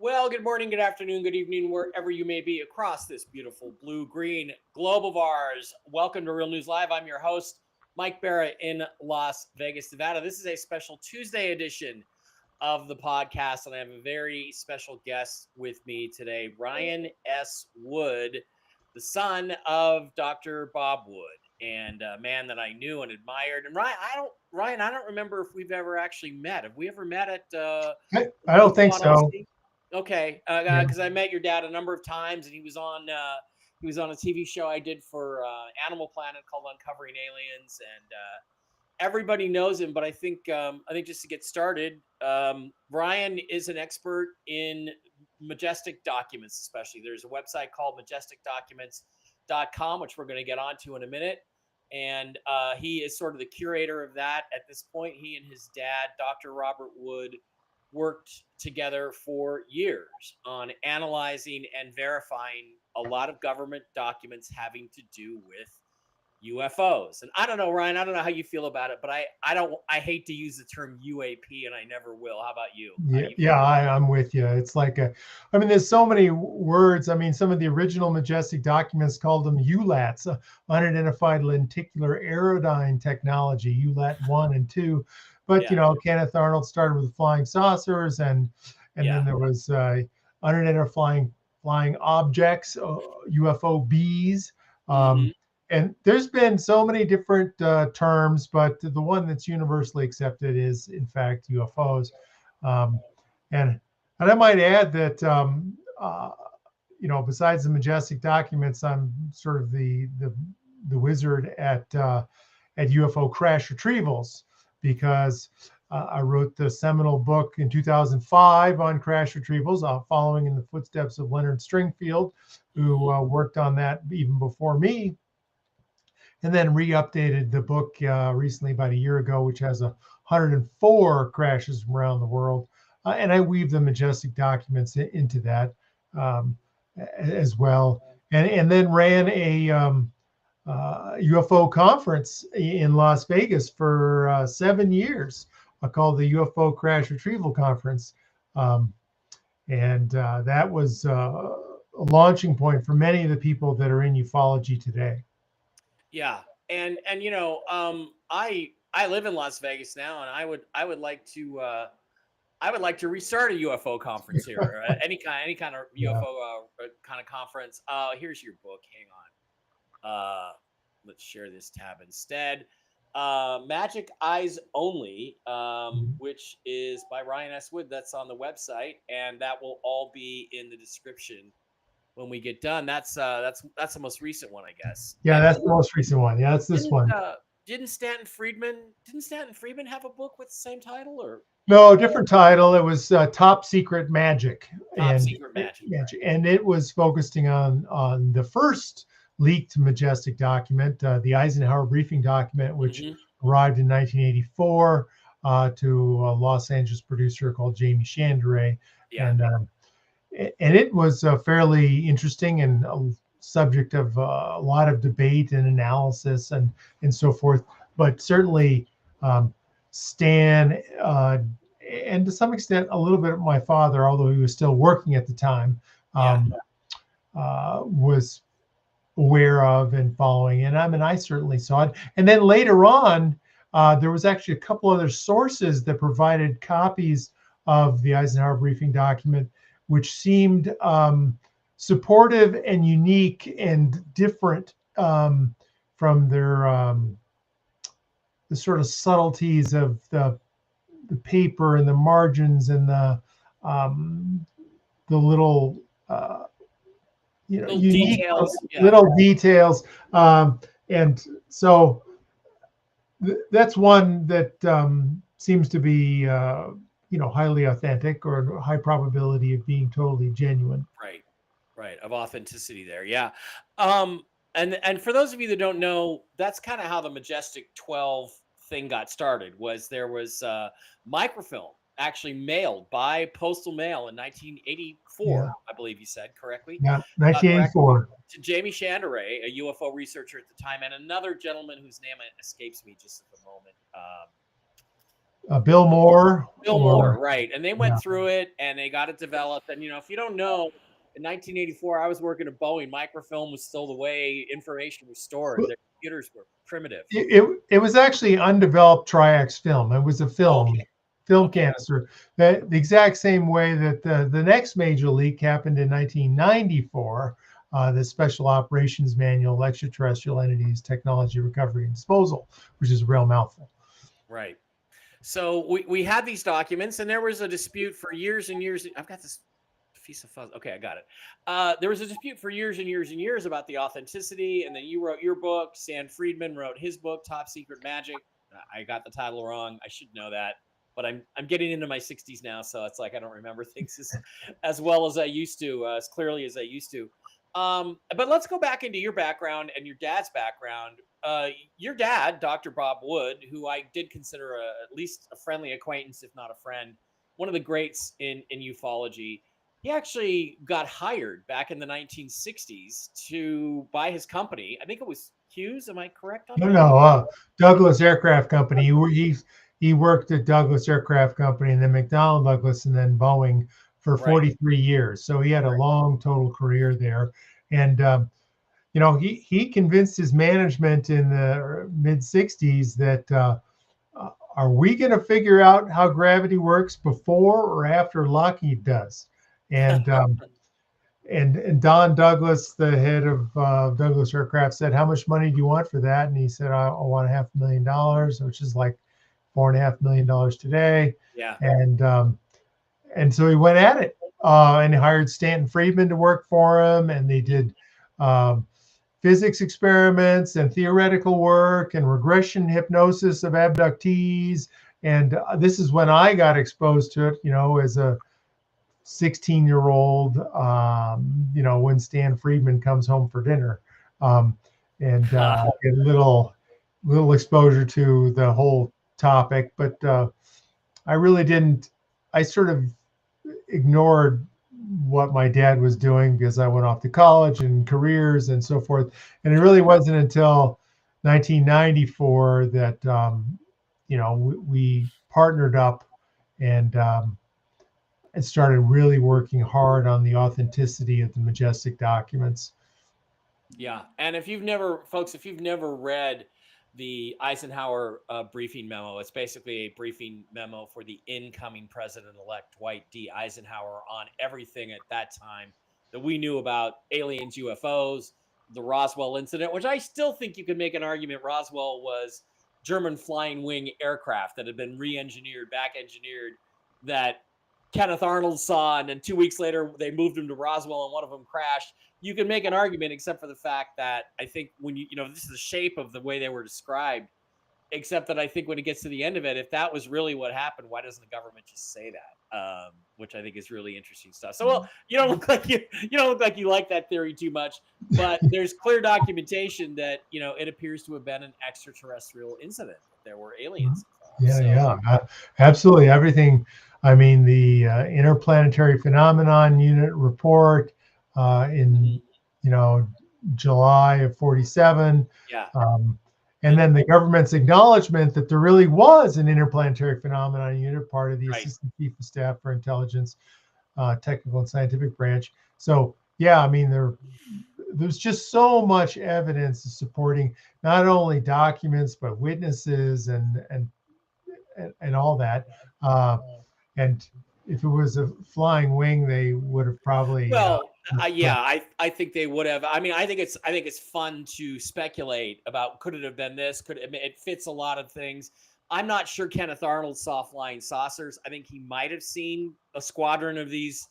Well, good morning, good afternoon, good evening, wherever you may be across this beautiful blue-green globe of ours. Welcome to Real News Live. I'm your host, Mike Barrett in Las Vegas, Nevada. This is a special Tuesday edition of the podcast, and I have a very special guest with me today, Ryan S. Wood, the son of Dr. Bob Wood, and a man that I knew and admired. And Ryan, I don't remember if we've ever actually met. Have we ever met at I don't think so. Okay, because I met your dad a number of times, and he was on a TV show I did for Animal Planet called Uncovering Aliens, and everybody knows him. But I think just to get started, Ryan is an expert in Majestic documents, especially. There's a website called MajesticDocuments.com, which we're going to get onto in a minute. And he is sort of the curator of that at this point. He and his dad, Dr. Robert Wood, worked together for years on analyzing and verifying a lot of government documents having to do with UFOs. And I don't know, Ryan, I don't know how you feel about it, but I hate to use the term UAP, and I never will. How about you? I'm with you. It's like there's so many words. I mean, some of the original Majestic documents called them ULATs, unidentified lenticular aerodyne technology, ULAT 1 and 2. But, Kenneth Arnold started with flying saucers, and then there was unidentified flying objects, UFOBs. And there's been so many different terms, but the one that's universally accepted is, in fact, UFOs. And I might add that, besides the Majestic documents, I'm sort of the wizard at UFO crash retrievals, because I wrote the seminal book in 2005 on crash retrievals, following in the footsteps of Leonard Stringfield, who worked on that even before me. And then re-updated the book recently, about a year ago, which has 104 crashes from around the world. And I weave the Majestic documents into that as well. And then ran a UFO conference in Las Vegas for 7 years, called the UFO Crash Retrieval Conference. And that was a launching point for many of the people that are in ufology today. Yeah. And I live in Las Vegas now, and I would like to restart a UFO conference here, any kind of UFO kind of conference. Here's your book. Hang on. Let's share this tab instead. Magic Eyes Only, which is by Ryan S. Wood. That's on the website, and that will all be in the description when we get done. That's the most recent one, I guess. Yeah, that's the most recent one. Yeah, that's this one. Didn't Stanton Friedman have a book with the same title, or? No, different title. It was Top Secret Magic. Secret Magic. And it was focusing on the first leaked Majestic document, the Eisenhower briefing document, which arrived in 1984 to a Los Angeles producer called Jamie Chandray. And it was fairly interesting and a subject of a lot of debate and analysis and so forth. But certainly Stan, and to some extent a little bit of my father, although he was still working at the time, was aware of and following. And I certainly saw it. And then later on, there was actually a couple other sources that provided copies of the Eisenhower briefing document, which seemed supportive and unique and different from their the sort of subtleties of the paper and the margins and the little unique little details. And so that's one that seems to be highly authentic, or high probability of being totally genuine. Right. Of authenticity there. Yeah. And for those of you that don't know, that's kind of how the Majestic 12 thing got started. There was microfilm actually mailed by postal mail in 1984, I believe you said correctly. Yeah, 1984. To Jamie Chandray, a UFO researcher at the time, and another gentleman whose name escapes me just at the moment. Bill Moore. Bill or Moore, right? And they went through it and they got it developed. And if you don't know, in 1984, I was working at Boeing. Microfilm was still the way information was stored. Their computers were primitive. It was actually undeveloped Tri-X film. It was a film canister. The exact same way that the next major leak happened in 1994. The Special Operations Manual, Extraterrestrial Entities, Technology Recovery and Disposal, which is a real mouthful. Right. So we had these documents, and there was a dispute for years and years. I've got this piece of fuzz. Okay, I got it. There was a dispute for years and years and years about the authenticity, and then you wrote your book. Stan Friedman wrote his book, Top Secret Magic. I got the title wrong. I should know that, but I'm getting into my 60s now, so it's like I don't remember things as well as I used to, as clearly as I used to. But let's go back into your background and your dad's background. Your dad, Dr. Bob Wood, who I did consider at least a friendly acquaintance, if not a friend, one of the greats in ufology. He actually got hired back in the 1960s to buy his company. I think it was Hughes. Am I correct on that? No, Douglas Aircraft Company. He worked at Douglas Aircraft Company and then McDonnell Douglas and then Boeing for 43 years. So he had a long total career there. And, he convinced his management in the mid 60s that, are we going to figure out how gravity works before or after Lockheed does? And, and Don Douglas, the head of Douglas Aircraft, said, "How much money do you want for that?" And he said, "I want $500,000, which is like $4.5 million today." Yeah. And so he went at it and hired Stanton Friedman to work for him. And they did physics experiments and theoretical work and regression hypnosis of abductees. And this is when I got exposed to it, as a 16-year-old, when Stan Friedman comes home for dinner, and a little exposure to the whole topic. But I really didn't. I sort of ignored what my dad was doing because I went off to college and careers and so forth. And it really wasn't until 1994 that we partnered up and started really working hard on the authenticity of the Majestic documents. Yeah. And if you've never read the Eisenhower briefing memo, it's basically a briefing memo for the incoming president-elect Dwight D. Eisenhower on everything at that time that we knew about aliens, UFOs, the Roswell incident, which I still think you could make an argument Roswell was German flying wing aircraft that had been re-engineered, back-engineered, that Kenneth Arnold saw, and then 2 weeks later they moved him to Roswell and one of them crashed. You can make an argument, except for the fact that I think when this is the shape of the way they were described, except that I think when it gets to the end of it, if that was really what happened, why doesn't the government just say that? Which I think is really interesting stuff. So, well, you don't look like you like that theory too much, but there's clear documentation that, it appears to have been an extraterrestrial incident. There were aliens involved. Yeah, absolutely. Everything. I mean, the Interplanetary Phenomenon Unit report in July of 47. Yeah. And then the government's acknowledgement that there really was an Interplanetary Phenomenon Unit, part of the Assistant Chief of Staff for Intelligence, Technical and Scientific Branch. So, yeah, I mean, there's just so much evidence supporting not only documents but witnesses and all that. And if it was a flying wing, they would have probably. I think they would have. I mean, I think it's fun to speculate about could it have been this? It fits a lot of things. I'm not sure Kenneth Arnold saw flying saucers. I think he might have seen a squadron of these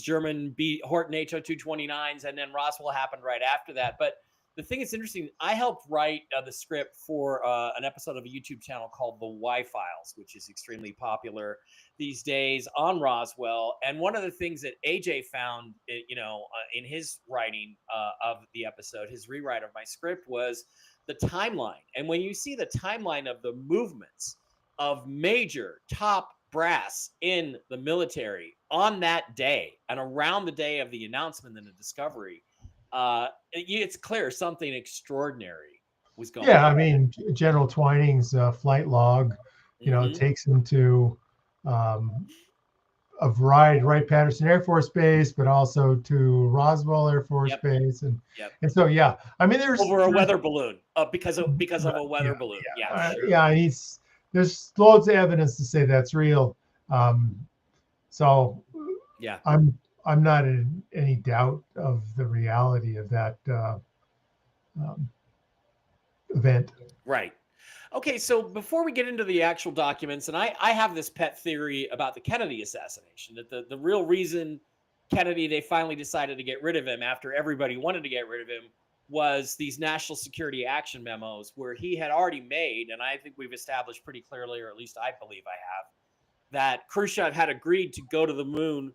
German Horton HO-229s, and then Roswell happened right after that. But the thing that's interesting, I helped write the script for an episode of a YouTube channel called The Y-Files, which is extremely popular these days on Roswell. And one of the things that AJ found, in his writing of the episode, his rewrite of my script, was the timeline. And when you see the timeline of the movements of major top brass in the military on that day and around the day of the announcement and the discovery, it's clear something extraordinary was going on. Yeah, I mean, General Twining's flight log You know, it takes him to a variety, right, Patterson Air Force Base, but also to Roswell Air Force Base, and so yeah, I mean, there's over a weather balloon because of a weather balloon. Sure. Yeah, there's loads of evidence to say that's real. So yeah, I'm not in any doubt of the reality of that event. Right. Okay, so before we get into the actual documents, and I have this pet theory about the Kennedy assassination, that the real reason Kennedy, they finally decided to get rid of him after everybody wanted to get rid of him, was these national security action memos where he had already made, and I think we've established pretty clearly, or at least I believe I have, that Khrushchev had agreed to go to the moon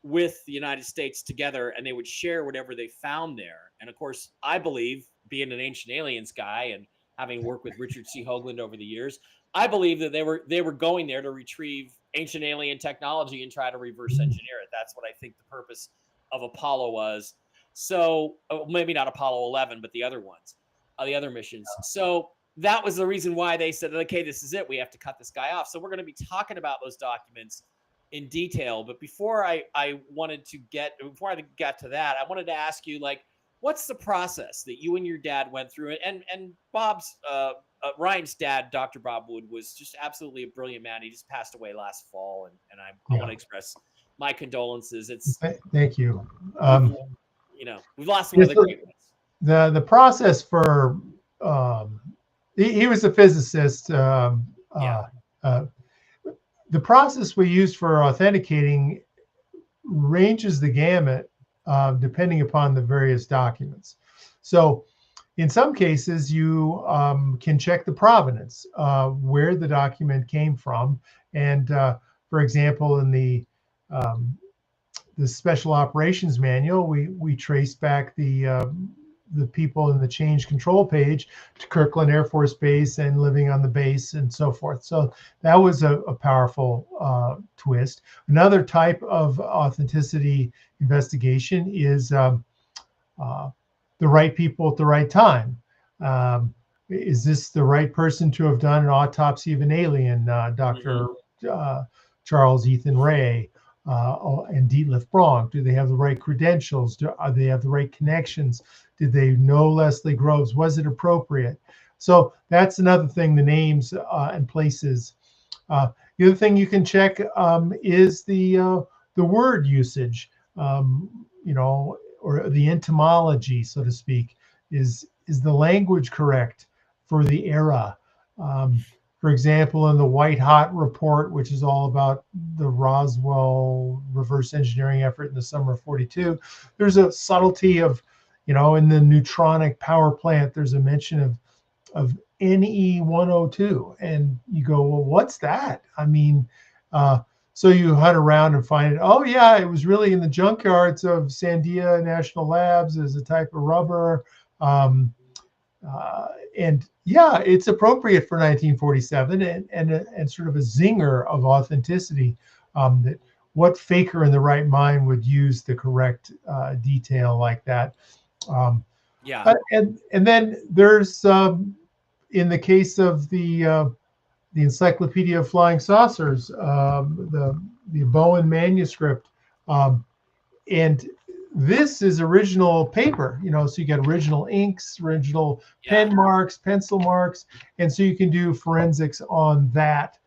with the United States together, and they would share whatever they found there. And of course, I believe, being an Ancient Aliens guy and having worked with Richard C. Hoagland over the years, I believe that they were going there to retrieve ancient alien technology and try to reverse engineer it. That's what I think the purpose of Apollo was. So maybe not Apollo 11, but the other ones, the other missions. So that was the reason why they said, okay, this is it. We have to cut this guy off. So we're going to be talking about those documents in detail. But before I got to that, I wanted to ask you, like, what's the process that you and your dad went through? And Bob's, Ryan's dad, Dr. Bob Wood, was just absolutely a brilliant man. He just passed away last fall. And I want to express my condolences. Thank you. We've lost one of the great ones. The process for, he was a physicist. The process we used for authenticating ranges the gamut depending upon the various documents. So in some cases, you can check the provenance, where the document came from. And for example, in the Special Operations Manual, we trace back the people in the change control page to Kirkland Air Force Base and living on the base and so forth. So that was a powerful twist. Another type of authenticity investigation is the right people at the right time. Is this the right person to have done an autopsy of an alien? Dr. Charles Ethan Ray and Dietlif Bronk. Do they have the right credentials? Do they have the right connections? Did they know Leslie Groves? Was it appropriate? So that's another thing, the names and places. The other thing you can check is the word usage, or the etymology, so to speak. Is the language correct for the era? For example, in the White Hot Report, which is all about the Roswell reverse engineering effort in the summer of '42, there's a subtlety of, in the neutronic power plant, there's a mention of NE-102. And you go, well, what's that? I mean, so you hunt around and find it. Oh, yeah, it was really in the junkyards of Sandia National Labs as a type of rubber. And yeah, it's appropriate for 1947 and sort of a zinger of authenticity, that what faker in the right mind would use the correct detail like that. And then there's in the case of the Encyclopedia of Flying Saucers, the Bowen manuscript, and this is original paper, so you get original inks, original pen marks, pencil marks, and so you can do forensics on that,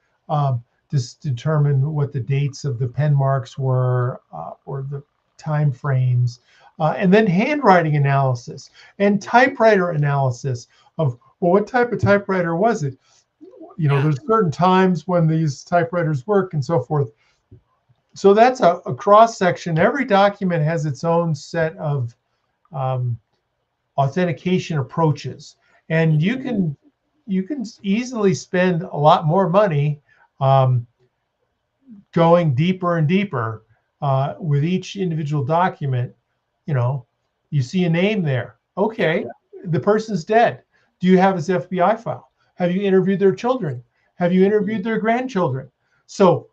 just determine what the dates of the pen marks were, or the time frames, and then handwriting analysis and typewriter analysis of, well, what type of typewriter was it? There's certain times when these typewriters work and so forth. So that's a cross section. Every document has its own set of authentication approaches, and you can easily spend a lot more money going deeper and deeper with each individual document. You see a name there. Okay, the person's dead. Do you have his FBI file? Have you interviewed their children? Have you interviewed their grandchildren? So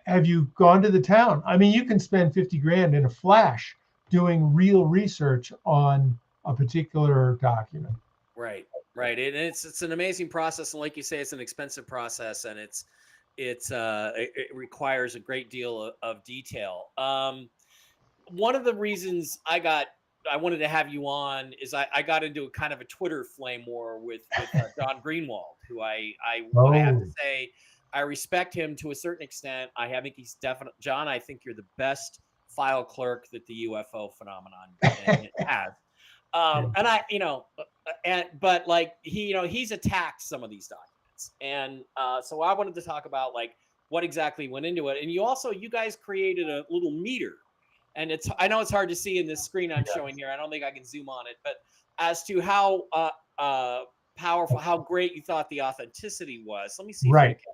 have you gone to the town? I mean, you can spend 50 grand in a flash doing real research on a particular document. Right. And it's an amazing process. And like you say, it's an expensive process, and it's it requires a great deal of detail. One of the reasons I wanted to have you on is I got into a kind of a Twitter flame war with John Greenwald, who I have to Oh, say I respect him to a certain extent. I think he's definitely John. I think you're the best file clerk that the UFO phenomenon has. And but like he's attacked some of these documents, and so I wanted to talk about like what exactly went into it. And you guys created a little meter, and I know it's hard to see in this screen I'm showing here. I don't think I can zoom on it, but as to how powerful, how great you thought the authenticity was. Let me see right. if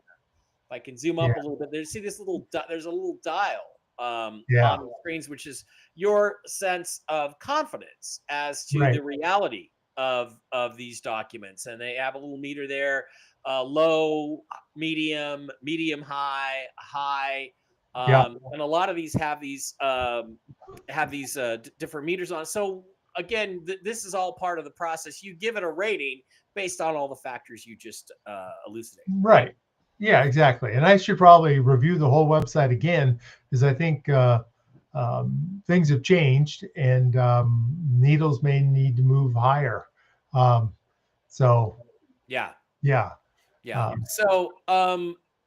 I can zoom Yeah, up a little bit. There's this there's a little dial on yeah, the screens, which is your sense of confidence as to right. the reality of these documents, and they have a little meter there, low, medium, high, Yeah, and a lot of these have these different meters on. So again, this is all part of the process. You give it a rating based on all the factors you just elucidated, right? right. Yeah, exactly. And I should probably review the whole website again because I think things have changed and needles may need to move higher. Um, so Yeah. yeah, Yeah. um, So,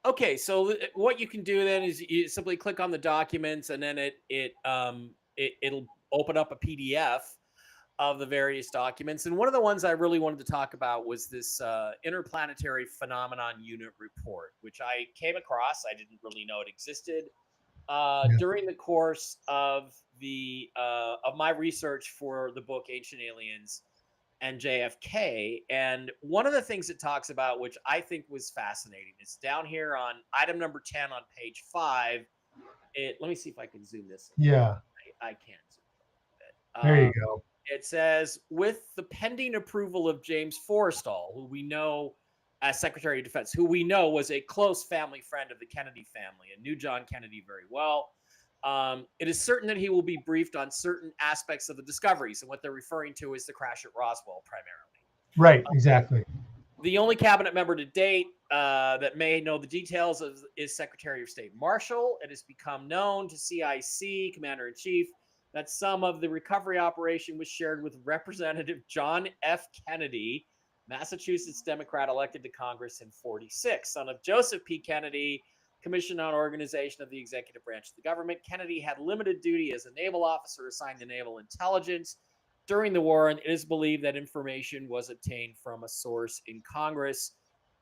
okay. So what you can do then is you simply click on the documents, and then it'll open up a PDF of the various documents. And one of the ones I really wanted to talk about was this interplanetary phenomenon unit report, which I came across. I didn't really know it existed yeah, during the course of my research for the book Ancient Aliens and JFK. And one of the things it talks about, which I think was fascinating, is down here on item number 10 on page 5. Let me see if I can zoom this a little yeah. bit. I can zoom it a There little you bit. go. It says, with the pending approval of James Forrestal, who we know as Secretary of Defense, who we know was a close family friend of the Kennedy family and knew John Kennedy very well. It is certain that he will be briefed on certain aspects of the discoveries, and what they're referring to is the crash at Roswell primarily. Right, exactly. The only cabinet member to date that may know the details is Secretary of State Marshall. It has become known to CIC, Commander in Chief, that some of the recovery operation was shared with Representative John F. Kennedy, Massachusetts Democrat elected to Congress in 46, son of Joseph P. Kennedy, Commission on Organization of the Executive Branch of the Government. Kennedy had limited duty as a naval officer assigned to naval intelligence during the war, and it is believed that information was obtained from a source in Congress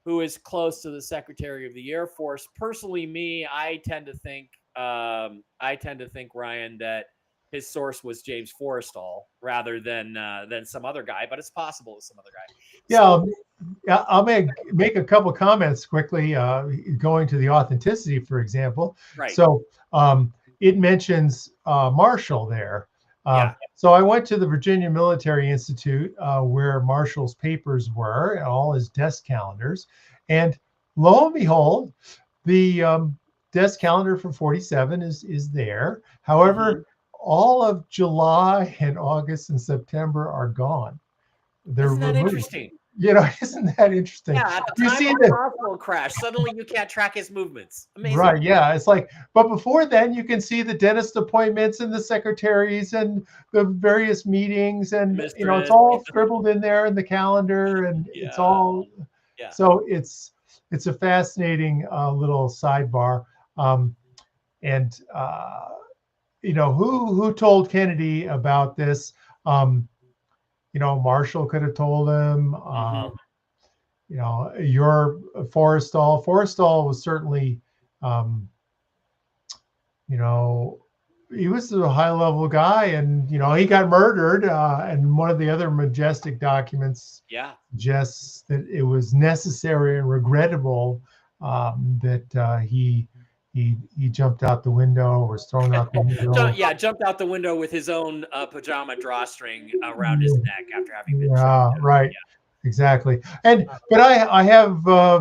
who is close to the Secretary of the Air Force. Personally, I tend to think, Ryan, that his source was James Forrestal rather than some other guy, but it's possible it's some other guy. Yeah, So, I'll make a couple comments quickly, going to the authenticity, for example. right. So it mentions Marshall there. Yeah. So I went to the Virginia Military Institute where Marshall's papers were, and all his desk calendars. And lo and behold, the desk calendar for 47 is there. However, all of July and August and September are gone. They're Isn't that removed. interesting? Isn't that interesting? Yeah, at the You time see of the the Roswell crash, suddenly you can't track his movements. Amazing. right, yeah. It's like, but before then, you can see the dentist appointments and the secretaries and the various meetings, and it's Mistress. all scribbled in there in the calendar, and it's Yeah. all. Yeah. So it's a fascinating little sidebar, and who told Kennedy about this? Marshall could have told him. Mhm. Your Forrestal. Forrestal was certainly, you know, he was a high level guy, and he got murdered. And one of the other Majestic documents Yeah. suggests that it was necessary and regrettable that he jumped out the window or was thrown out the window. Jumped out the window with his own pajama drawstring around his neck after having been shot. Yeah, right. Exactly. But I have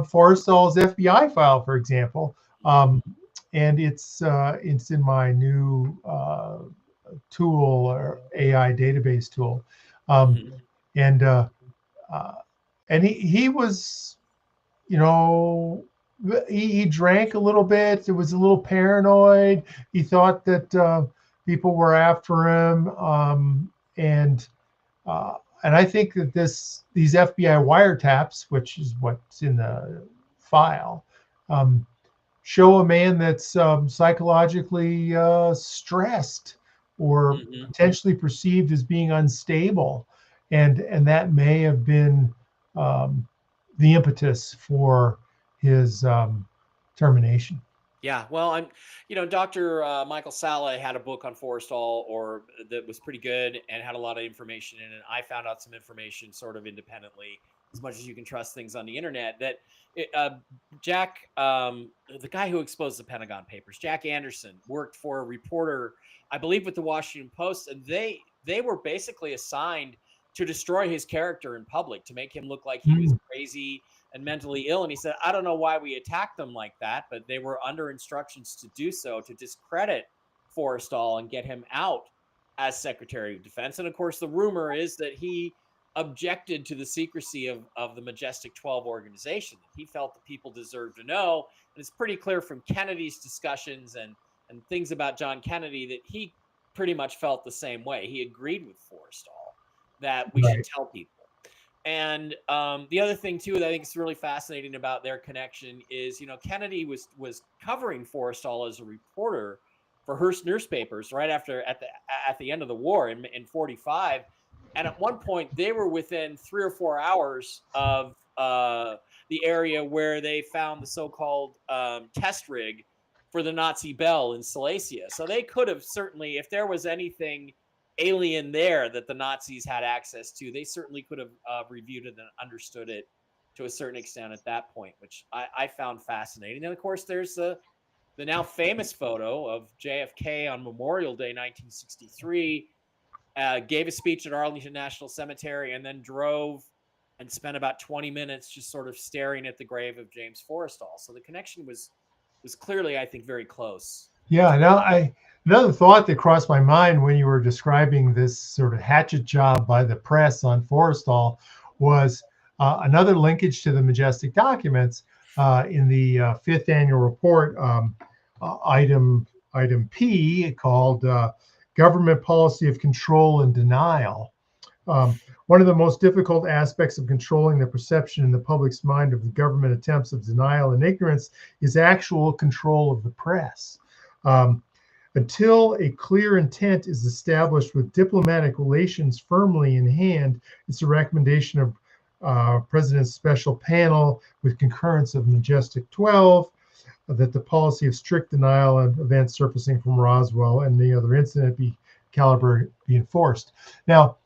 Forrestal's FBI file, for example, and it's in my new tool or AI database tool, and and he was, he drank a little bit. It was a little paranoid. He thought that people were after him, and I think that these FBI wiretaps, which is what's in the file, show a man that's psychologically stressed or potentially perceived as being unstable, and that may have been the impetus for his termination. Yeah, well, Dr. Michael Salla had a book on Forrestal, or that was pretty good and had a lot of information in it. I found out some information sort of independently, as much as you can trust things on the internet. That Jack, the guy who exposed the Pentagon Papers, Jack Anderson, worked for a reporter, I believe, with the Washington Post, and they were basically assigned to destroy his character in public, to make him look like he was crazy and mentally ill. And he said, I don't know why we attacked them like that, but they were under instructions to do so, to discredit Forrestal and get him out as Secretary of Defense. And of course, the rumor is that he objected to the secrecy of the Majestic 12 organization. He felt the people deserved to know. And it's pretty clear from Kennedy's discussions and things about John Kennedy that he pretty much felt the same way. He agreed with Forrestal that we should tell people. And the other thing too that I think is really fascinating about their connection is, Kennedy was covering Forrestal as a reporter for Hearst newspapers right after at the end of the war in 45, and at one point they were within 3 or 4 hours of the area where they found the so-called test rig for the Nazi Bell in Silesia. So they could have certainly, if there was anything alien there that the Nazis had access to, they certainly could have reviewed it and understood it to a certain extent at that point, which I found fascinating. And of course, there's the now famous photo of JFK on Memorial Day 1963, gave a speech at Arlington National Cemetery, and then drove and spent about 20 minutes just sort of staring at the grave of James Forrestal. So the connection was clearly, I think, very close. Yeah. Now, another thought that crossed my mind when you were describing this sort of hatchet job by the press on Forrestal was another linkage to the Majestic documents in the fifth annual report, item P, called Government Policy of Control and Denial. One of the most difficult aspects of controlling the perception in the public's mind of the government attempts of denial and ignorance is actual control of the press. Until a clear intent is established with diplomatic relations firmly in hand, it's a recommendation of President's special panel with concurrence of Majestic 12 that the policy of strict denial of events surfacing from Roswell and the other incident caliber be enforced. Now,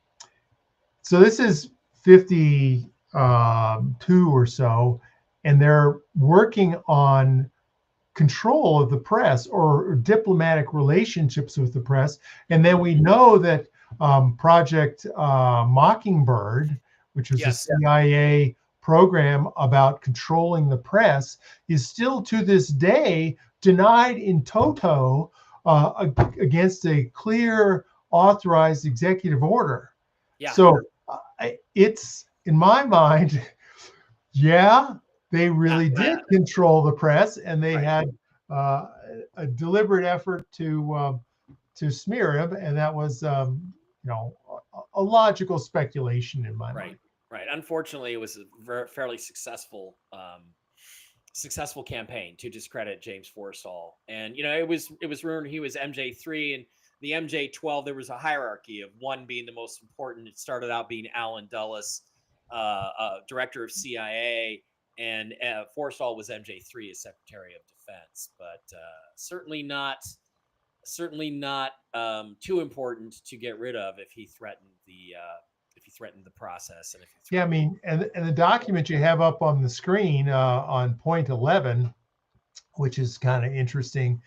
so this is 52 or so, and they're working on control of the press or diplomatic relationships with the press. And then we know that Project Mockingbird, which was a CIA program about controlling the press, is still to this day denied in toto against a clear authorized executive order. Yeah. So it's, in my mind, they really did control the press, and they had a deliberate effort to smear him, and that was a logical speculation in my mind. Right. Unfortunately, it was a fairly successful campaign to discredit James Forrestal, and it was rumored he was MJ3, and the MJ12. There was a hierarchy of one being the most important. It started out being Allen Dulles, director of CIA. And Forrestal was MJ3 as Secretary of Defense, but certainly not too important to get rid of if he threatened the process. And I mean, and the document you have up on the screen on point 11, which is kind of interesting.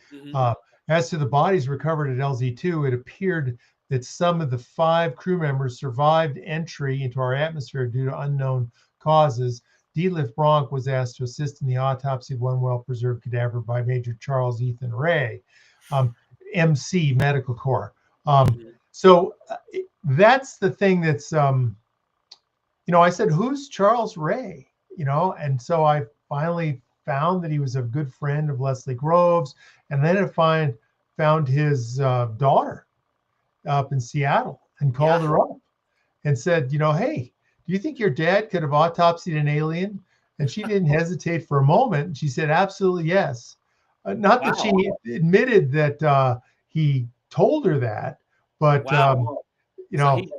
As to the bodies recovered at LZ2, it appeared that some of the 5 crew members survived entry into our atmosphere due to unknown causes. D-Lift Bronk was asked to assist in the autopsy of one well-preserved cadaver by Major Charles Ethan Ray, MC Medical Corps. So that's the thing that's, I said, who's Charles Ray? And so I finally found that he was a good friend of Leslie Groves, and then it found his daughter up in Seattle and called her up and said, hey, do you think your dad could have autopsied an alien? And she didn't hesitate for a moment. She said, absolutely yes. Not that she admitted that he told her that, but so he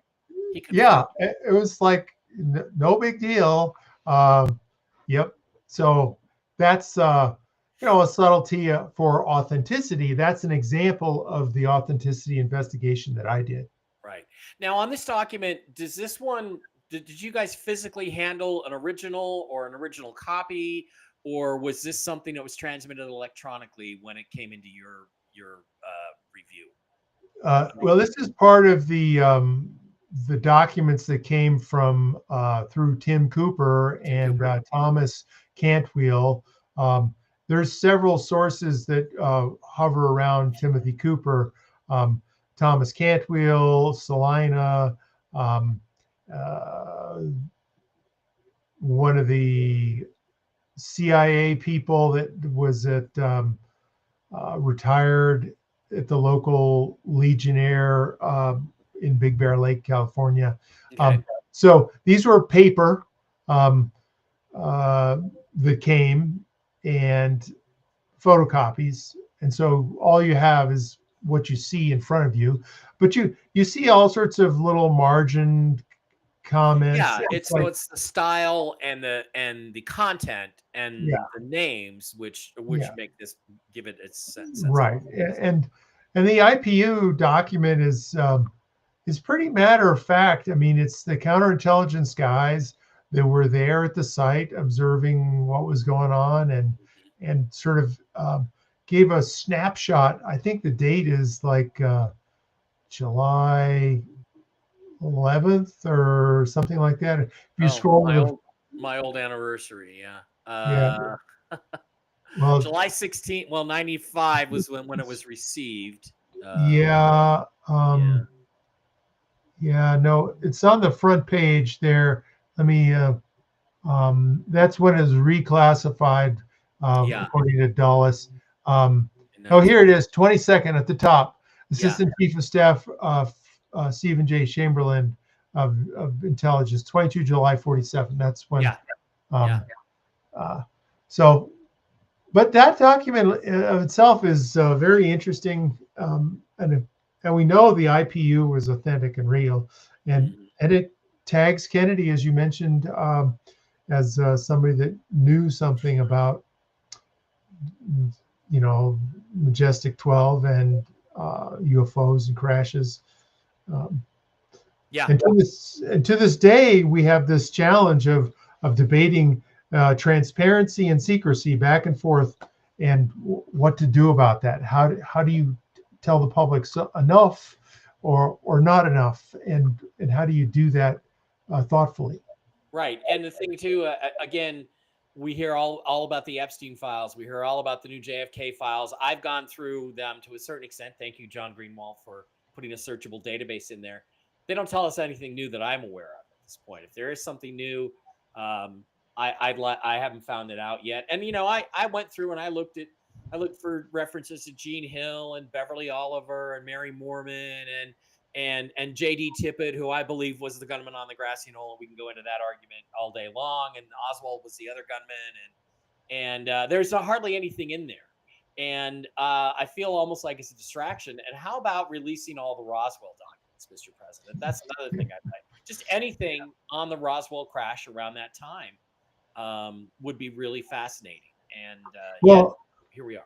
yeah, it was like no big deal. Yep. So that's a subtlety for authenticity. That's an example of the authenticity investigation that I did. Right. Now on this document, did you guys physically handle an original or an original copy, or was this something that was transmitted electronically when it came into your review? Well, this is part of the documents that came from through Tim Cooper and Thomas Cantwell. There's several sources that hover around Timothy Cooper. Thomas Cantwell, Salina, one of the CIA people that was retired at the local Legionnaire in Big Bear Lake, California. Okay. So these were paper that came and photocopies. And so all you have is what you see in front of you, but you see all sorts of little margin comments. Yeah, it's the style and the content and the names which give it its sense. Right. And the IPU document is pretty matter of fact. I mean, it's the counterintelligence guys that were there at the site observing what was going on and sort of gave a snapshot. I think the date is like July 11th or something like that. If you scroll my old anniversary, yeah. Well, July 16th. Well, 95 was when it was received. No, it's on the front page there. Let me. That's when it was reclassified, according to Dulles. Here it is, 22nd at the top. Assistant Chief of Staff Stephen J. Chamberlain of Intelligence, 22 July 47. That's when. So, but that document of itself is very interesting, and we know the IPU was authentic and real, and it tags Kennedy, as you mentioned, as somebody that knew something about, Majestic 12 and UFOs and crashes. And to this day, we have this challenge of debating transparency and secrecy back and forth, and what to do about that. How do you tell the public enough or not enough, and how do you do that thoughtfully? Right. And the thing too, again, we hear all about the Epstein files. We hear all about the new JFK files. I've gone through them to a certain extent. Thank you, John Greenwald, for putting a searchable database in there. They don't tell us anything new that I'm aware of at this point. If there is something new, I haven't found it out yet. And I went through and I looked for references to Gene Hill and Beverly Oliver and Mary Moorman and J.D. Tippett, who I believe was the gunman on the grassy knoll. And we can go into that argument all day long. And Oswald was the other gunman. And there's hardly anything in there. And I feel almost like it's a distraction. And how about releasing all the Roswell documents, Mr. President? That's another thing I'd like. Just anything on the Roswell crash around that time would be really fascinating. And here we are.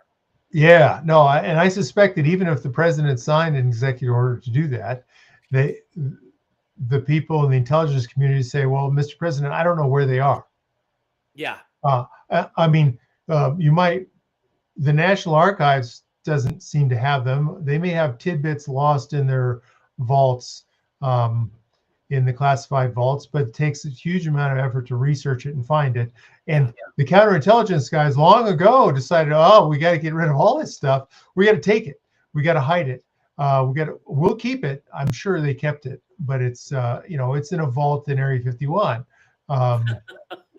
Yeah, no, and I suspect that even if the president signed an executive order to do that, the people in the intelligence community say, well, Mr. President, I don't know where they are. Yeah. I mean, the National Archives doesn't seem to have them. They may have tidbits lost in their vaults, in the classified vaults, but it takes a huge amount of effort to research it and find it. And the counterintelligence guys long ago decided, we got to get rid of all this stuff. We got to take it. We got to hide it. We'll keep it. I'm sure they kept it, but it's, it's in a vault in Area 51.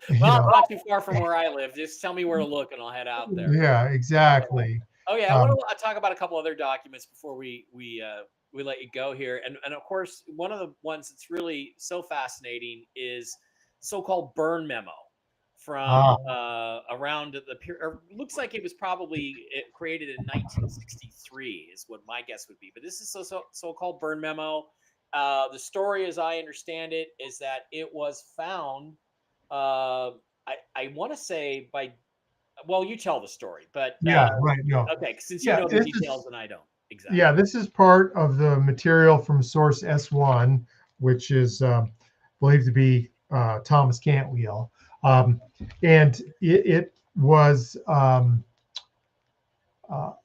you Well, know. it's not too far from where I live. Just tell me where to look, and I'll head out there. Yeah, exactly. Oh yeah, I want Um, to talk about a couple other documents before we let you go here, and of course, one of the ones that's really so fascinating is so-called burn memo from ah, around or looks like it was probably created in 1963 is what my guess would be. But this is so-called burn memo. The story, as I understand it, is that it was found. I want to say by well, you tell the story, but yeah, right. No, okay, since you yeah, know the details and I don't exactly. yeah, this is part of the material from source S1, which is believed to be Thomas Cantwheel, um, and it was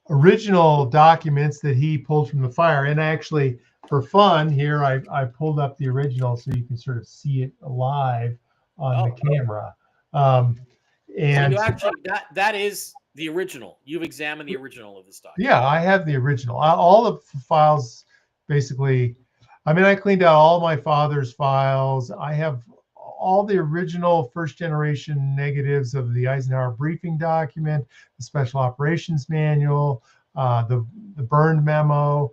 original documents that he pulled from the fire. And actually, for fun, here I pulled up the original so you can sort of see it live on the Oh, camera. Um, so and you actually that is the original. You've examined the original of this document. Yeah, I have the original. All the files, basically. I mean, I cleaned out all my father's files. I have all the original first generation negatives of the Eisenhower briefing document, the special operations manual, the burned memo.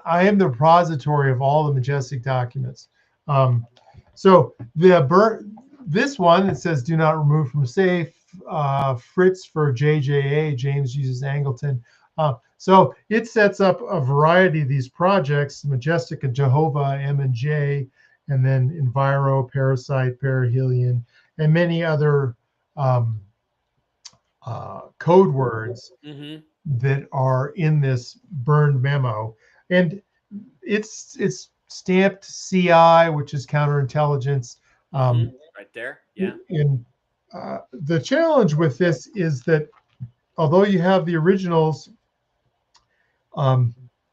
I am the repository of all the Majestic documents. So this one, it says do not remove from safe. Fritz for JJA, James uses Angleton. So it sets up a variety of these projects, Majestic and Jehovah, M and J, and then Enviro, Parasite, Perihelion, and many other code words that are in this burned memo. And it's stamped CI, which is counterintelligence. Right there, yeah. And the challenge with this is that although you have the originals,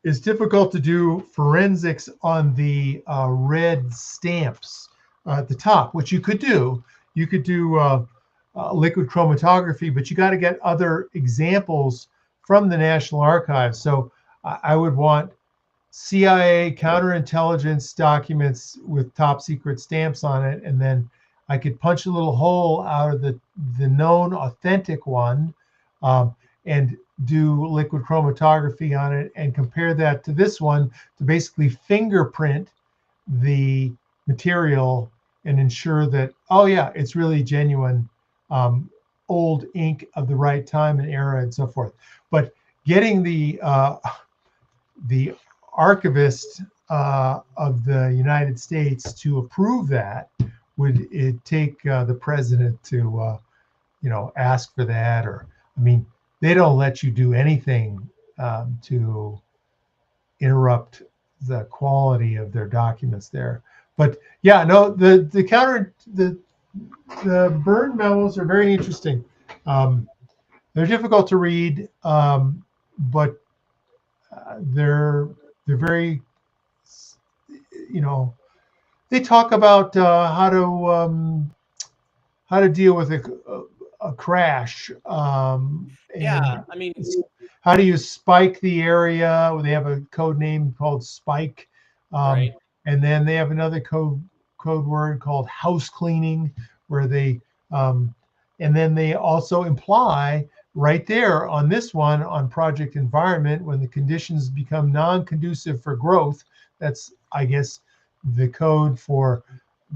it's difficult to do forensics on the red stamps at the top, which you could do. You could do liquid chromatography, but you got to get other examples from the National Archives. So I would want CIA counterintelligence documents with top secret stamps on it, and then I could punch a little hole out of the known authentic one, and do liquid chromatography on it and compare that to this one to basically fingerprint the material and ensure that, oh yeah, it's really genuine, old ink of the right time and era and so forth. But getting the archivist of the United States to approve that would it take the president to ask for that, or I mean, they don't let you do anything to interrupt the quality of their documents there. But yeah, no, the burn memos are very interesting. They're difficult to read, but they're very, they talk about how to deal with a crash, Yeah, and I mean, how do you spike the area. They have a code name called spike, right. and then they have another code word called house cleaning, where they and then they also imply right there on this one on project environment, when the conditions become non-conducive for growth. That's, I guess, the code for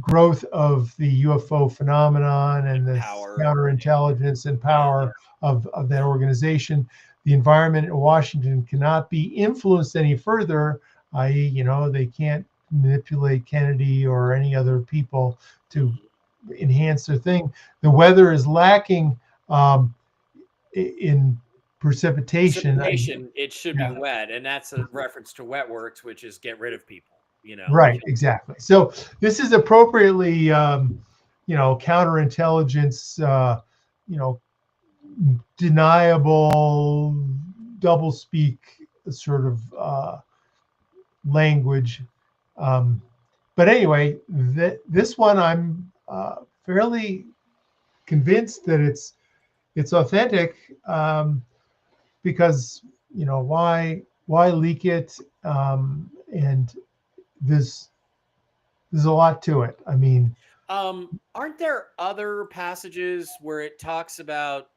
growth of the UFO phenomenon and the Power. counterintelligence and power of that organization. The environment in Washington cannot be influenced any further, i.e., they can't manipulate Kennedy or any other people to enhance their thing. The weather is lacking in precipitation. It should be wet, and that's a reference to wet works, which is get rid of people. Right, exactly. So this is appropriately, counterintelligence, deniable, doublespeak sort of language. But anyway, this one I'm fairly convinced that it's authentic, because why leak it, and there's a lot to it. I mean, Aren't there other passages where it talks about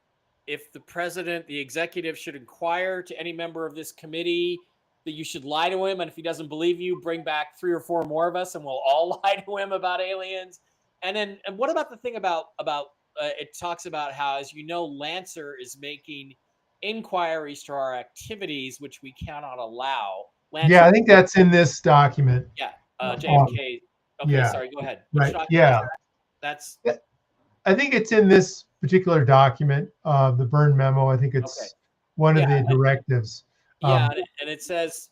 if the president, the executive, should inquire to any member of this committee that you should lie to him, and if he doesn't believe you, bring back 3 or 4 more of us, and we'll all lie to him about aliens? And what about the thing about it talks about how, as you know, Lancer is making inquiries to our activities, which we cannot allow. Lancer, Yeah, I think that's in this document. yeah, Um, JFK. Okay, yeah, sorry, go ahead. Which right. document is Yeah, that? That's I think it's in this particular document, the Byrne memo. I think okay. it's one of Yeah, the directives. yeah, Um, and it says,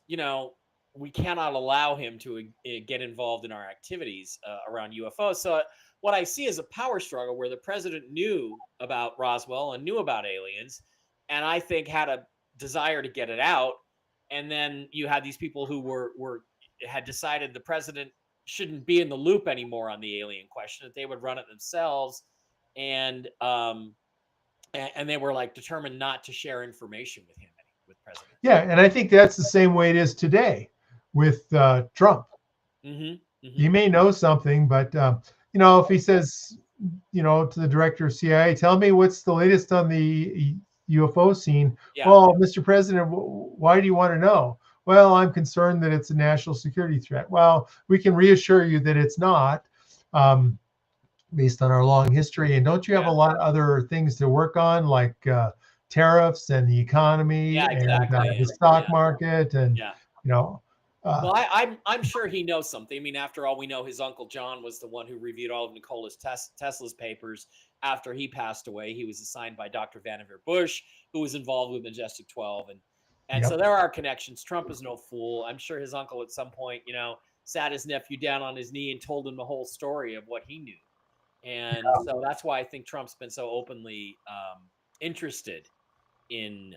we cannot allow him to get involved in our activities around UFOs. So what I see is a power struggle where the president knew about Roswell and knew about aliens, and I think had a desire to get it out. And then you had these people who had decided the president shouldn't be in the loop anymore on the alien question; that they would run it themselves, and they were like determined not to share information with him, with President yeah, Trump. and I think that's the same way it is today with Trump. Mm-hmm. He Mm-hmm. may know something, but if he says, to the director of CIA, tell me what's the latest on the UFO scene. Yeah. Well, Mr. President, why do you want to know? Well, I'm concerned that it's a national security threat. Well, we can reassure you that it's not, based on our long history. And don't you have Yeah. a lot of other things to work on, like tariffs and the Yeah. economy and Exactly. the And stock yeah. market and Yeah. you know, Well, I'm sure he knows something. I mean, after all, we know his uncle John was the one who reviewed all of Nikola's Tesla's papers after he passed away. He was assigned by Dr. Vannevar Bush, who was involved with Majestic 12, and so yep. there are connections. Trump is no fool. I'm sure his uncle at some point, sat his nephew down on his knee and told him the whole story of what he knew. And so that's why I think Trump's been so openly interested in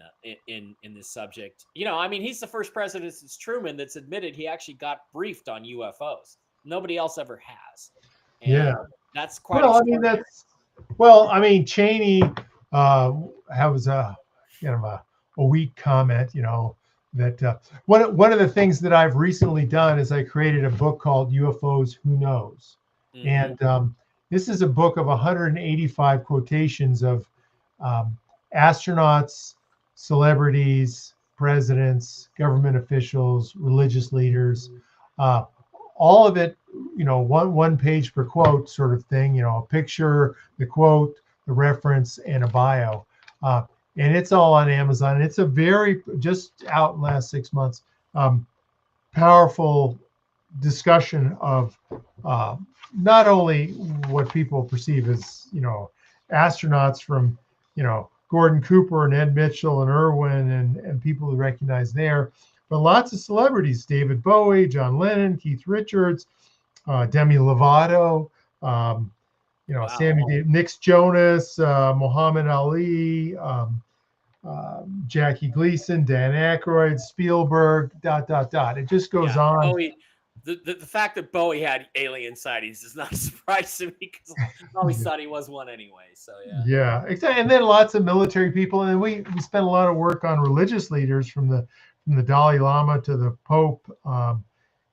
this subject. I mean, he's the first president since Truman that's admitted he actually got briefed on UFOs. Nobody else ever has. And Yeah. that's quite Well, I mean, Cheney has a kind of a weak comment, that one of the things that I've recently done is I created a book called UFOs Who Knows. Mm-hmm. And this is a book of 185 quotations of astronauts, celebrities, presidents, government officials, religious leaders, all of it, one page per quote sort of thing, a picture, the quote, the reference, and a bio. And it's all on Amazon. And it's a very, just out in the last 6 months, powerful discussion of not only what people perceive as, astronauts from, Gordon Cooper and Ed Mitchell and Irwin and people who recognize there, but lots of celebrities: David Bowie, John Lennon, Keith Richards, Demi Lovato, Wow. Nick Jonas, Muhammad Ali, Jackie Gleason, Dan Aykroyd, Spielberg, ... It just goes on. Bowie, the fact that Bowie had alien sightings does not surprise me because I always thought he was one anyway. So Yeah, exactly. And then lots of military people, and we spent a lot of work on religious leaders from the Dalai Lama to the Pope,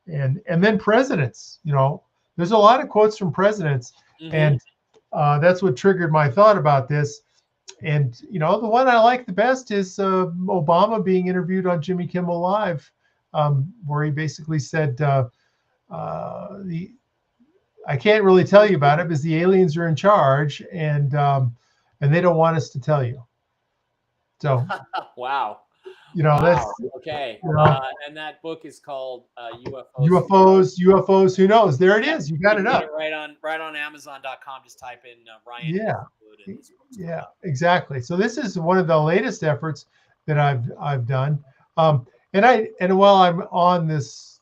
and then presidents. There's a lot of quotes from presidents, Mm-hmm. and that's what triggered my thought about this. And the one I like the best is Obama being interviewed on Jimmy Kimmel Live, where he basically said, I can't really tell you about it because the aliens are in charge, and they don't want us to tell you. So wow. that's okay. And that book is called UFOs Who Knows. There it is. You got it up. Right on Amazon.com. Just type in Ryan. Yeah, exactly. So this is one of the latest efforts that I've done. And while I'm on this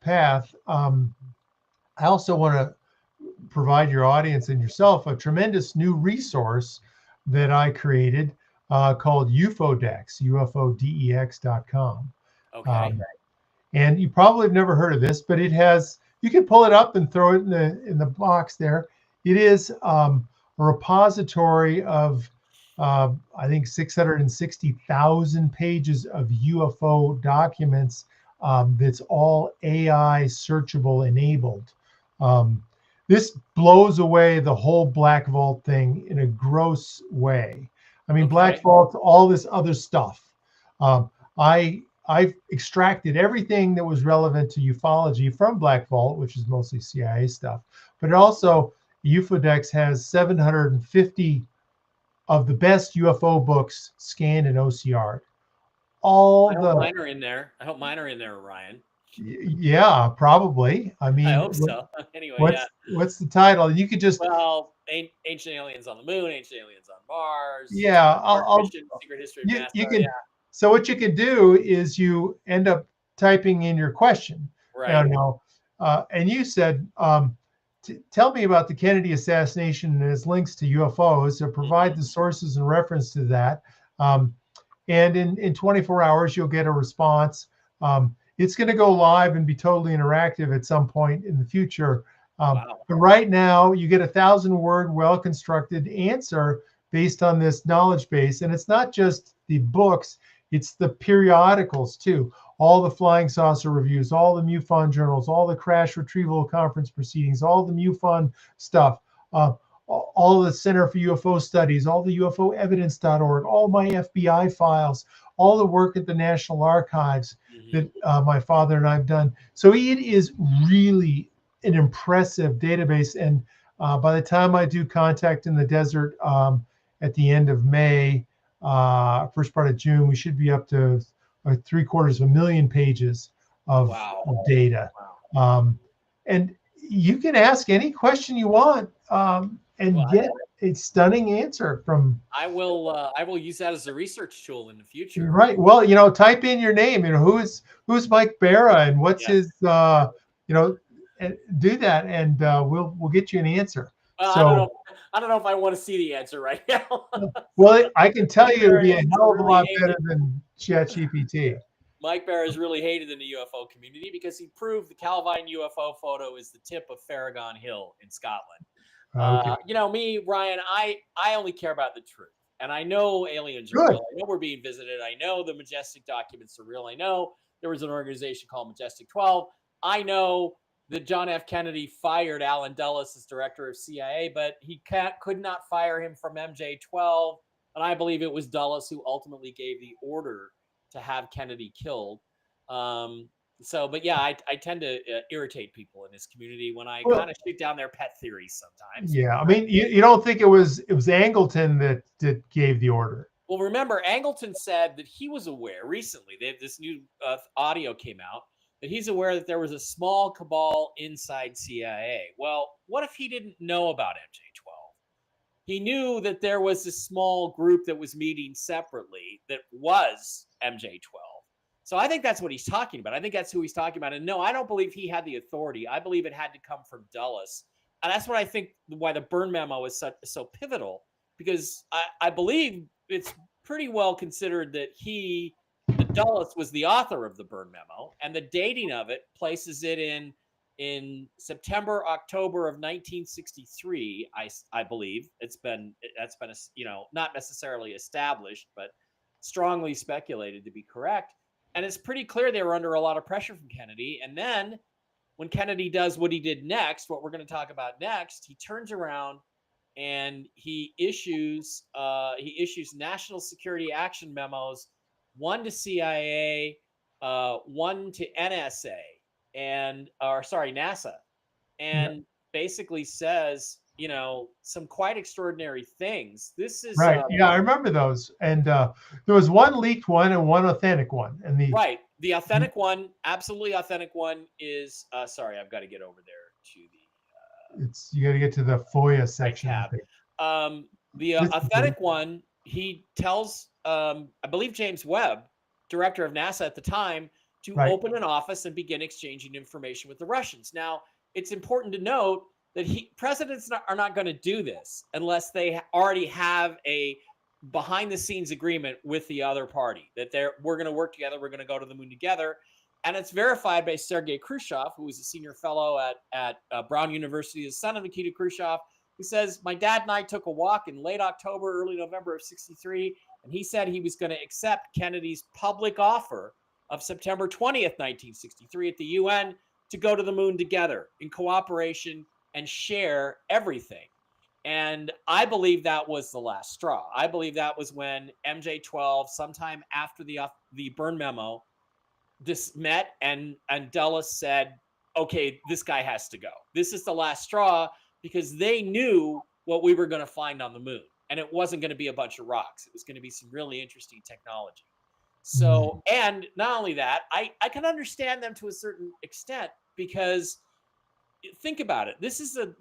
path, I also want to provide your audience and yourself a tremendous new resource that I created called UFODEX, UFODEX.com. Okay. And you probably have never heard of this, but you can pull it up and throw it in the box there. It is a repository of, I think, 660,000 pages of UFO documents that's all AI searchable enabled. this blows away the whole Black Vault thing in a gross way. I mean, Black Okay. Vault, all this other stuff. Um, I've extracted everything that was relevant to ufology from Black Vault, which is mostly CIA stuff. But it also, UFODEX has 750 of the best UFO books scanned and OCR'd. I All hope the mine are in there. I hope mine are in there, Ryan. Yeah, probably. I I mean, hope so. Anyway, yeah. what's the title? You could just Well, ancient aliens on the moon, ancient aliens on Mars, yeah, Mars mission, secret history of NASA. you can. Yeah, So what you can do is you end up typing in your question. right. Now, and you said, tell me about the Kennedy assassination and its links to UFOs. So provide Mhm. the sources and reference to that. And in 24 hours, you'll get a response. It's going to go live and be totally interactive at some point in the future. Wow. But right now, you get 1,000-word, well-constructed answer based on this knowledge base. And it's not just the books, it's the periodicals too. All the flying saucer reviews, all the MUFON journals, all the crash retrieval conference proceedings, all the MUFON stuff, all the Center for UFO Studies, all the UFOevidence.org, all my FBI files, all the work at the National Archives that my father and I've done. So it is really an impressive database. And by the time I do Contact in the Desert at the end of May, first part of June, we should be up to 750,000 pages of, Wow. of data. And you can ask any question you want and get a stunning answer from. I will use that as a research tool in the future. Right. Well, type in your name. Who's Mike Barra and what's his. And do that, and we'll get you an answer. Well, So, I don't know if I want to see the answer right now. well, I can tell Mike you it'll Barra be a is hell of a really lot hated. better than ChatGPT. Mike Barra is really hated in the UFO community because he proved the Calvine UFO photo is the tip of Farragon Hill in Scotland. Okay. Me, Ryan, I only care about the truth. And I know aliens are Good. real. I know we're being visited. I know the Majestic documents are real. I know there was an organization called Majestic 12. I know that John F. Kennedy fired Alan Dulles as director of CIA, but he could not fire him from MJ-12. And I believe it was Dulles who ultimately gave the order to have Kennedy killed. But yeah, I tend to irritate people in this community when I kind of shoot down their pet theories sometimes. Yeah, I mean, you don't think it was Angleton that gave the order? Well, remember, Angleton said that he was aware recently. This new audio came out that he's aware that there was a small cabal inside CIA. Well, what if he didn't know about MJ-12? He knew that there was this small group that was meeting separately that was MJ-12. So I think that's what he's talking about. I think that's who he's talking about. And no, I don't believe he had the authority. I believe it had to come from Dulles. And that's what I think why the Byrne memo is so pivotal, because I believe it's pretty well considered that Dulles was the author of the Byrne memo, and the dating of it places it in September, October of 1963. I believe that's been not necessarily established, but strongly speculated to be correct. And it's pretty clear they were under a lot of pressure from Kennedy. And then when Kennedy does what he did next, what we're going to talk about next, he turns around and he issues national security action memos, one to CIA, one to NSA, NASA, and basically says, some quite extraordinary things. This is right. Yeah, I remember those. And there was one leaked one and one authentic one. And the authentic one, absolutely authentic one is sorry, I've got to get over there to the you got to get to the FOIA section. The authentic one, he tells I believe James Webb, director of NASA at the time, to open an office and begin exchanging information with the Russians. Now, it's important to note that presidents are not going to do this unless they already have a behind-the-scenes agreement with the other party that we're going to work together, we're going to go to the moon together, and it's verified by Sergei Khrushchev, who was a senior fellow at Brown University, the son of Nikita Khrushchev, who says, my dad and I took a walk in late October, early November of '63, and he said he was going to accept Kennedy's public offer of September 20th, 1963 at the UN to go to the moon together in cooperation and share everything. And I believe that was the last straw. I believe that was when MJ12, sometime after the Byrne memo, met and Dulles said, okay, this guy has to go. This is the last straw, because they knew what we were going to find on the moon. And it wasn't going to be a bunch of rocks. It was going to be some really interesting technology. So, and not only that, I can understand them to a certain extent, because think about it. This is the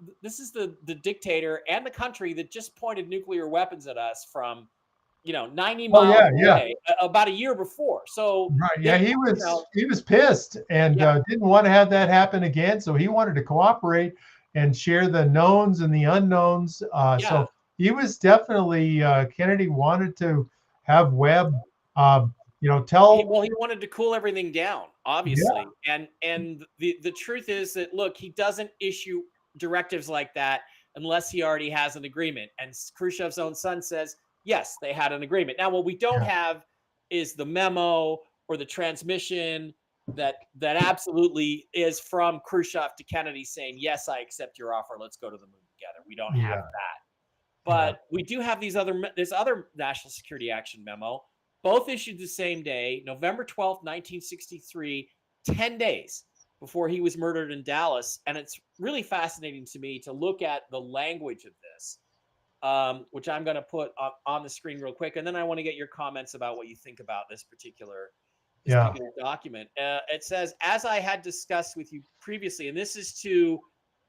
dictator and the country that just pointed nuclear weapons at us from, 90 miles away about a year before. So right, yeah, he was pissed and didn't want to have that happen again. So he wanted to cooperate and share the knowns and the unknowns. So he was definitely Kennedy wanted to have Webb, he wanted to cool everything down, obviously. And the truth is that, look, he doesn't issue directives like that unless he already has an agreement. And Khrushchev's own son says, yes, they had an agreement. Now, what we don't have is the memo or the transmission that absolutely is from Khrushchev to Kennedy saying, yes, I accept your offer. Let's go to the moon together. We don't have that. But we do have this other national security action memo, both issued the same day, November 12th, 1963, 10 days before he was murdered in Dallas. And it's really fascinating to me to look at the language of this, which I'm going to put on the screen real quick. And then I want to get your comments about what you think about this particular document. It says, as I had discussed with you previously, and this is to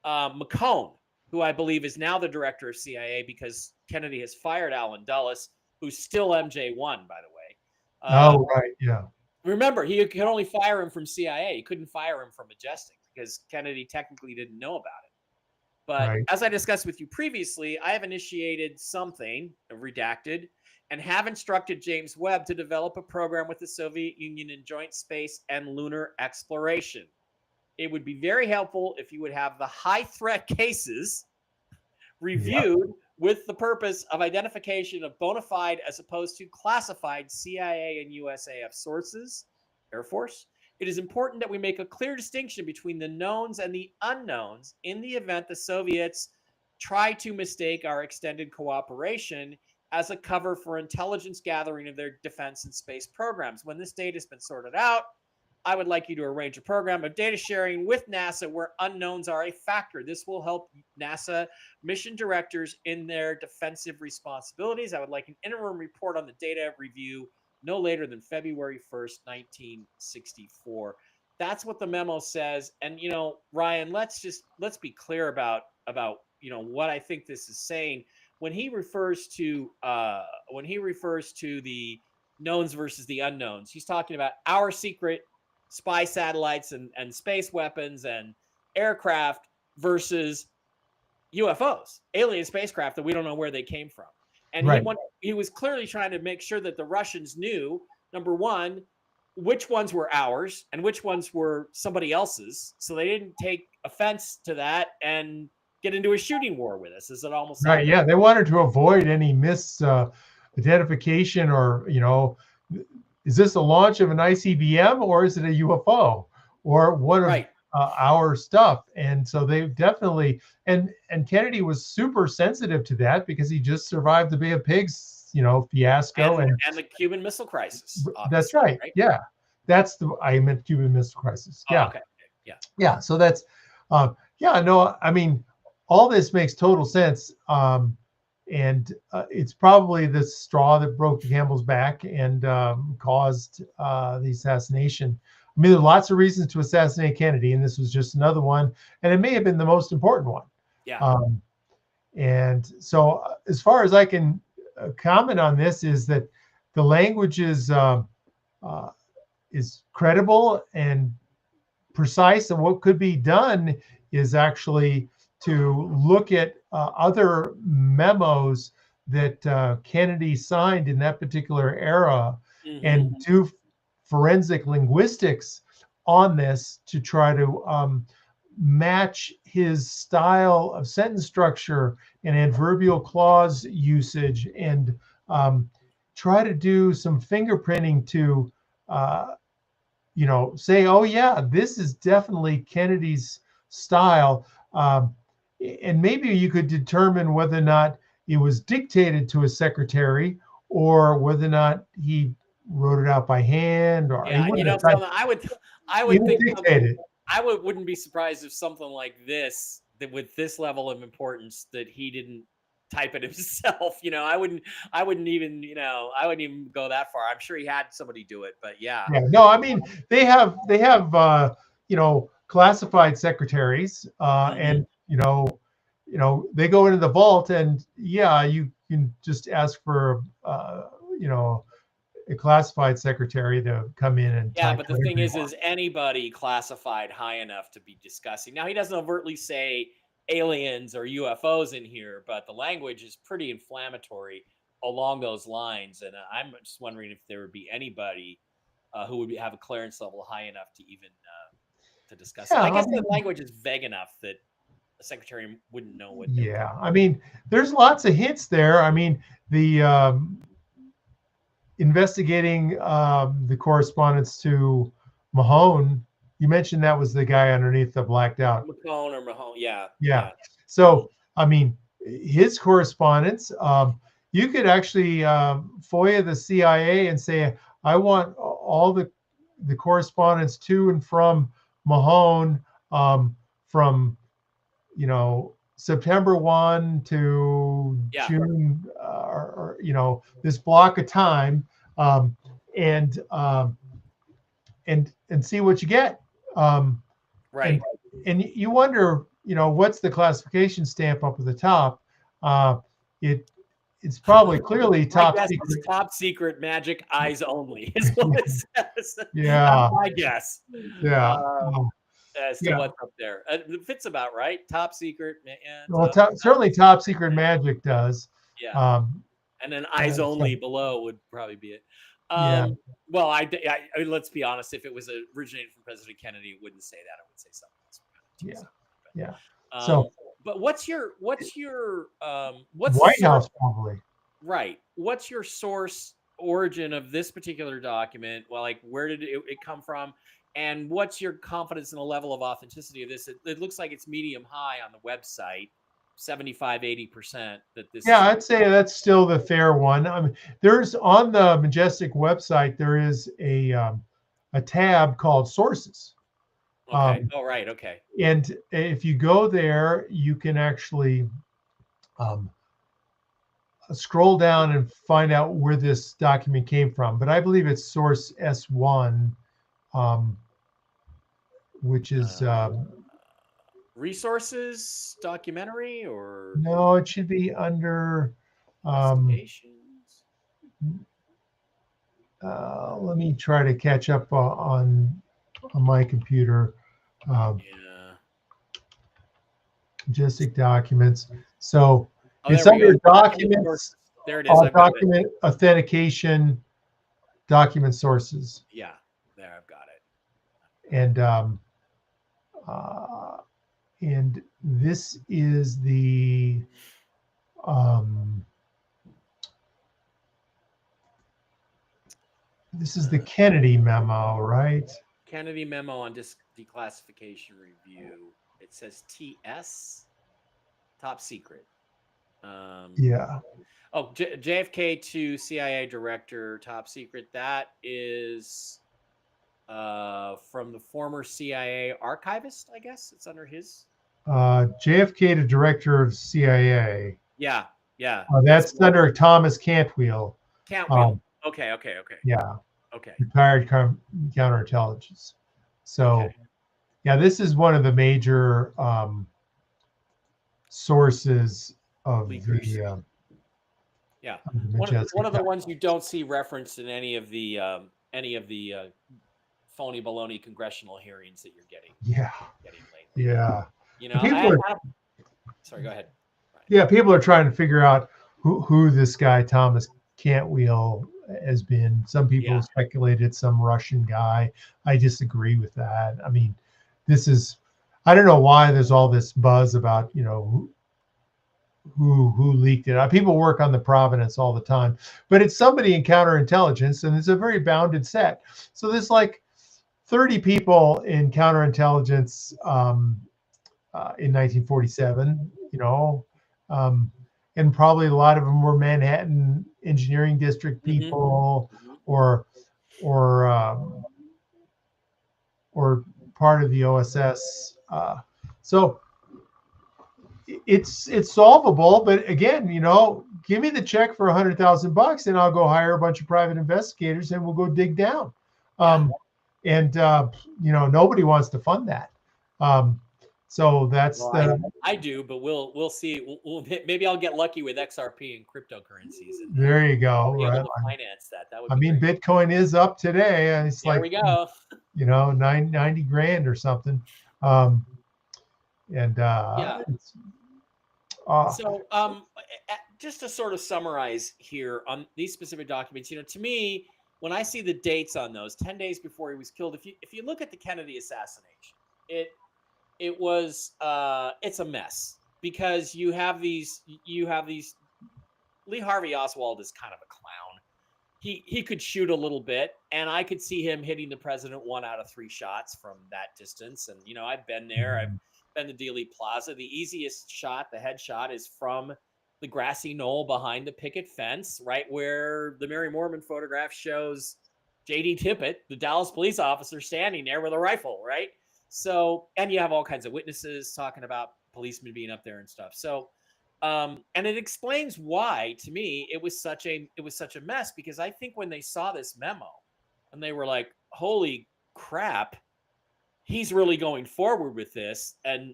McCone, who I believe is now the director of CIA, because Kennedy has fired Alan Dulles, who's still MJ1, by the way. Remember, he could only fire him from CIA. He couldn't fire him from Majestic because Kennedy technically didn't know about it. But as I discussed with you previously, I have initiated something, redacted, and have instructed James Webb to develop a program with the Soviet Union in joint space and lunar exploration. It would be very helpful if you would have the high threat cases reviewed with the purpose of identification of bona fide as opposed to classified CIA and USAF sources, Air Force. It is important that we make a clear distinction between the knowns and the unknowns in the event the Soviets try to mistake our extended cooperation as a cover for intelligence gathering of their defense and space programs. When this data has been sorted out, I would like you to arrange a program of data sharing with NASA where unknowns are a factor. This will help NASA mission directors in their defensive responsibilities. I would like an interim report on the data review no later than February 1st, 1964. That's what the memo says. And, Ryan, let's be clear about what I think this is saying. When he refers to the knowns versus the unknowns, he's talking about our secret spy satellites and space weapons and aircraft versus UFOs, alien spacecraft that we don't know where they came from. And he was clearly trying to make sure that the Russians knew, number one, which ones were ours and which ones were somebody else's, so they didn't take offense to that and get into a shooting war with us, as it almost right. Yeah, they wanted to avoid any misidentification or, is this a launch of an ICBM or is it a UFO or what of our stuff? And so they definitely, and Kennedy was super sensitive to that because he just survived the Bay of Pigs, fiasco and the Cuban Missile Crisis. That's right. Yeah, I meant Cuban Missile Crisis. Yeah. Okay. Yeah. So that's, I mean, all this makes total sense. And it's probably the straw that broke the camel's back and caused the assassination. I mean, there are lots of reasons to assassinate Kennedy, and this was just another one. And it may have been the most important one. Yeah. And so as far as I can comment on this is that the language is credible and precise, and what could be done is actually to look at other memos that Kennedy signed in that particular era and do forensic linguistics on this to try to match his style of sentence structure and adverbial clause usage and try to do some fingerprinting to, say, oh yeah, this is definitely Kennedy's style. and maybe you could determine whether or not it was dictated to his secretary or whether or not he wrote it out by hand, or he Yeah, wouldn't have typed. I He would would think dictate it. wouldn't be surprised if something like this, that with this level of importance, that he didn't type it himself. I wouldn't even, I wouldn't even go that far. I'm sure he had somebody do it, but yeah. Yeah, no, I mean they have classified secretaries, and they go into the vault, and yeah, you can just ask for a classified secretary to come in and Yeah, type but the whatever thing you is want. anybody classified high enough to be discussing? Now, he doesn't overtly say aliens or UFOs in here, but the language is pretty inflammatory along those lines. And I'm just wondering if there would be anybody who would have a clearance level high enough to even to discuss it. Yeah, I I guess mean, the language is vague enough that the secretary wouldn't know what they were yeah, talking I mean, there's lots of hints there. I mean, the investigating the correspondence to Mahone. You mentioned that was the guy underneath the blacked out. about. McCone or Mahone. Yeah, Yeah. yeah. So, I mean, his correspondence, you could actually FOIA the CIA and say, I want all the correspondence to and from Mahone, from, September 1 to Yeah, June, or this block of time, um, and um, and see what you get. Um, right. and and you wonder, what's the classification stamp up at the top? Uh, it it's probably clearly My top guess is secret. top secret, magic, eyes only is what it says. That's Yeah, my guess. yeah, Um, as to yeah. what's up there. It fits about right. Top secret, yeah, Well, certainly top secret magic does. yeah, Um, and then eyes so, only below would probably be it. yeah, Well, I mean, let's be honest. If it was originated from President Kennedy, it wouldn't say that. It would say something else. yeah, yeah. Um, So but what's your what's the White source? House probably. Right. What's your source origin of this particular document? Well, like, where did it come from? And what's your confidence in the level of authenticity of this? It looks like it's medium high on the website, 75, 80% that this Yeah, is. I'd say that's still the fair one. I mean, there's on the Majestic website, there is a tab called sources. Okay. Oh, right. Okay. And if you go there, you can actually um, scroll down and find out where this document came from. But I believe it's source S1, um, which is Resources, documentary, or no, it should be under. Um, investigations? Let me try to catch up on my computer. Yeah. Majestic documents. So Oh, it's there we under go. documents, There it is. I've got it. document authentication, document sources, Yeah. There, I've got it. and uh, and this is the Kennedy memo, right? Kennedy memo on declassification review. It says TS, top secret. Yeah. Oh, JFK to CIA director, top secret. That is from the former CIA archivist, I guess. It's under his. JFK to director of CIA. Yeah, yeah. That's under Thomas Cantwell. Cantwell. Okay. Yeah. Okay. Retired counterintelligence. So, okay. Yeah, this is one of the major sources of Leakers. the. Yeah, of the one of the ones you don't see referenced in any of the phony baloney congressional hearings that you're getting. Yeah. Lately. Yeah. Sorry, go ahead. Yeah, people are trying to figure out who this guy Thomas Cantwell has been. Some people have speculated some Russian guy. I disagree with that. I mean, I don't know why there's all this buzz about, who leaked it. People work on the provenance all the time, but it's somebody in counterintelligence, and it's a very bounded set. So there's like 30 people in counterintelligence in 1947. And probably a lot of them were Manhattan Engineering District people, or part of the OSS. So it's solvable, but again, give me the check for $100,000 and I'll go hire a bunch of private investigators and we'll go dig down. Nobody wants to fund that. So that's I do, but we'll see. Maybe I'll get lucky with XRP and cryptocurrencies. And there you go. Be able to finance that. That would. I mean, great. Bitcoin is up today, and it's there we go. 90 grand or something. So just to sort of summarize here on these specific documents, to me, when I see the dates on those, 10 days before he was killed, if you look at the Kennedy assassination, it's a mess, because you have these Lee Harvey Oswald is kind of a clown. He could shoot a little bit, and I could see him hitting the president 1 out of 3 shots from that distance. And I've been there. I've been to Dealey Plaza. The easiest shot, the headshot, is from the grassy knoll behind the picket fence, right where the Mary Mormon photograph shows J.D. Tippit, the Dallas police officer, standing there with a rifle, right? So, and you have all kinds of witnesses talking about policemen being up there and stuff. So, and it explains why, to me, it was such a mess, because I think when they saw this memo and they were like, holy crap, he's really going forward with this. And,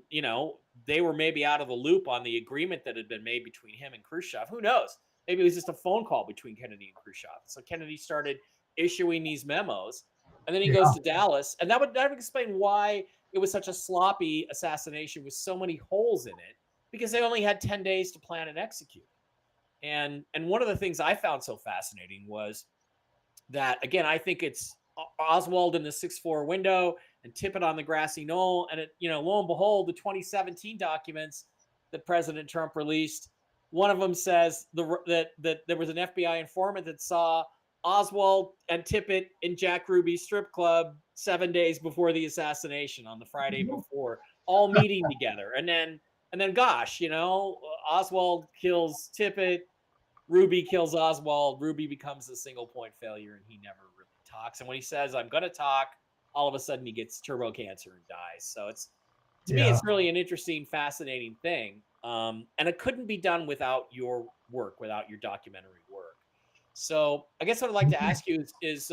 they were maybe out of the loop on the agreement that had been made between him and Khrushchev. Who knows? Maybe it was just a phone call between Kennedy and Khrushchev. So Kennedy started issuing these memos, and then he goes to Dallas, and that would explain why it was such a sloppy assassination with so many holes in it, because they only had 10 days to plan and execute. And one of the things I found so fascinating was that, again, I think it's Oswald in the 6'4" window and Tippit on the grassy knoll. And lo and behold, the 2017 documents that President Trump released, one of them says that there was an FBI informant that saw Oswald and Tippit in Jack Ruby's strip club 7 days before the assassination, on the Friday before, all meeting together. And then, gosh, Oswald kills Tippit, Ruby kills Oswald, Ruby becomes a single point failure, and he never really talks. And when he says, I'm going to talk, all of a sudden he gets turbo cancer and dies. So to me, it's really an interesting, fascinating thing. And it couldn't be done without your work, without your documentary work. So I guess what I'd like to ask you is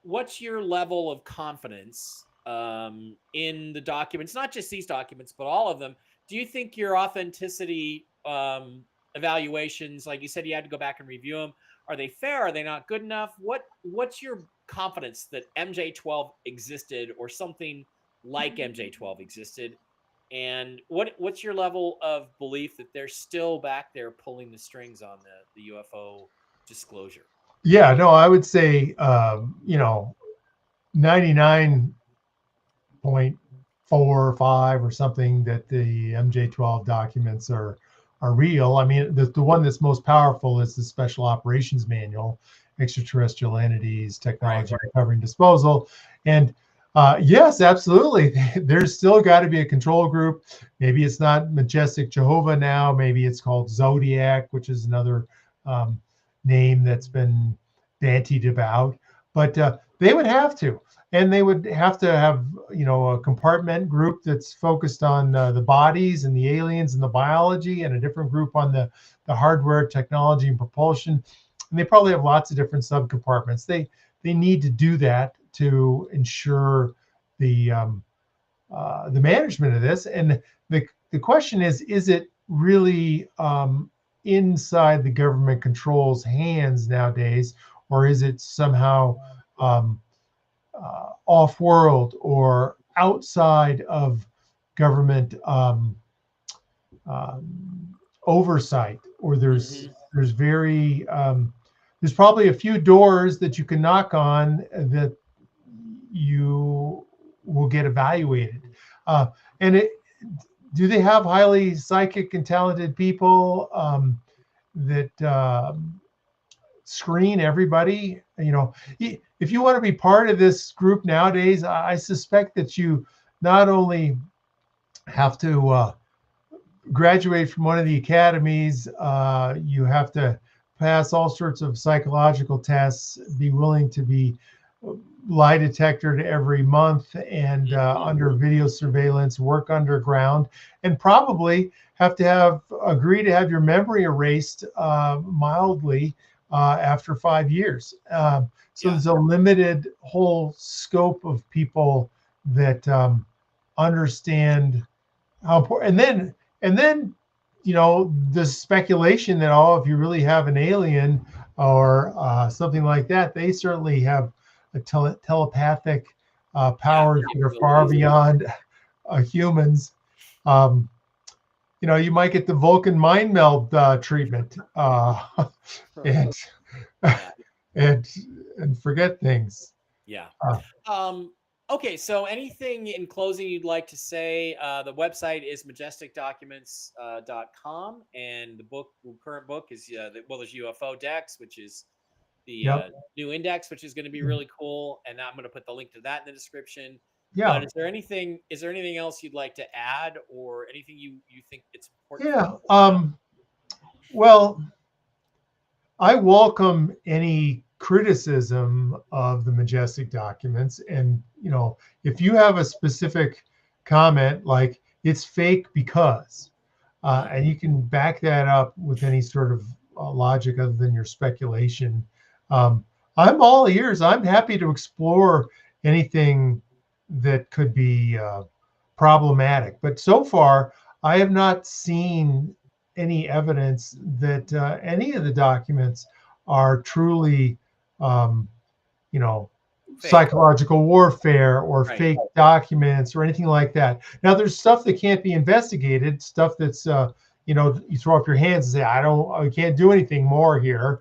what's your level of confidence in the documents, not just these documents, but all of them? Do you think your authenticity evaluations, like you said, you had to go back and review them, are they fair? Are they not good enough? What's your confidence that MJ12 existed, or something like MJ12 existed? And what's your level of belief that they're still back there pulling the strings on the UFO disclosure? Yeah, no, I would say 99.4 or 5 or something that the MJ12 documents are real. I mean, the one that's most powerful is the Special Operations Manual, Extraterrestrial Entities, Technology, Recovery, and Disposal. And yes, absolutely. There's still got to be a control group. Maybe it's not Majestic Jehovah now. Maybe it's called Zodiac, which is another name that's been bantied about. But they would have to. And they would have to have, a compartment group that's focused on the bodies and the aliens and the biology, and a different group on the hardware, technology, and propulsion. And they probably have lots of different subcompartments. They need to do that to ensure the management of this. And the question is it really inside the government control's hands nowadays, or is it somehow off-world or outside of government oversight? Or there's probably a few doors that you can knock on that you will get evaluated. Do they have highly psychic and talented people that screen everybody? If you want to be part of this group nowadays, I suspect that you not only have to graduate from one of the academies, you have to pass all sorts of psychological tests, be willing to be lie detectored every month and under video surveillance, work underground, and probably have to agree to have your memory erased mildly after 5 years. So there's a limited whole scope of people that understand how important. And then, the speculation that, if you really have an alien or something like that, they certainly have a telepathic powers that are far beyond humans. You might get the Vulcan mind meld treatment and and forget things. Yeah. Okay, so anything in closing you'd like to say? The website is majesticdocuments.com, and the current book is there's UFO Dex, which is the new index, which is going to be really cool, and I'm going to put the link to that in the description. Yeah. But is there anything else you'd like to add, or anything you think it's important? Yeah. Well, I welcome any criticism of the Majestic documents. And, if you have a specific comment, like it's fake because, and you can back that up with any sort of logic other than your speculation, I'm all ears. I'm happy to explore anything that could be problematic. But so far, I have not seen any evidence that any of the documents are truly, Fake. Psychological warfare or fake documents or anything like that. Now, there's stuff that can't be investigated, stuff that's, you throw up your hands and say, I can't do anything more here.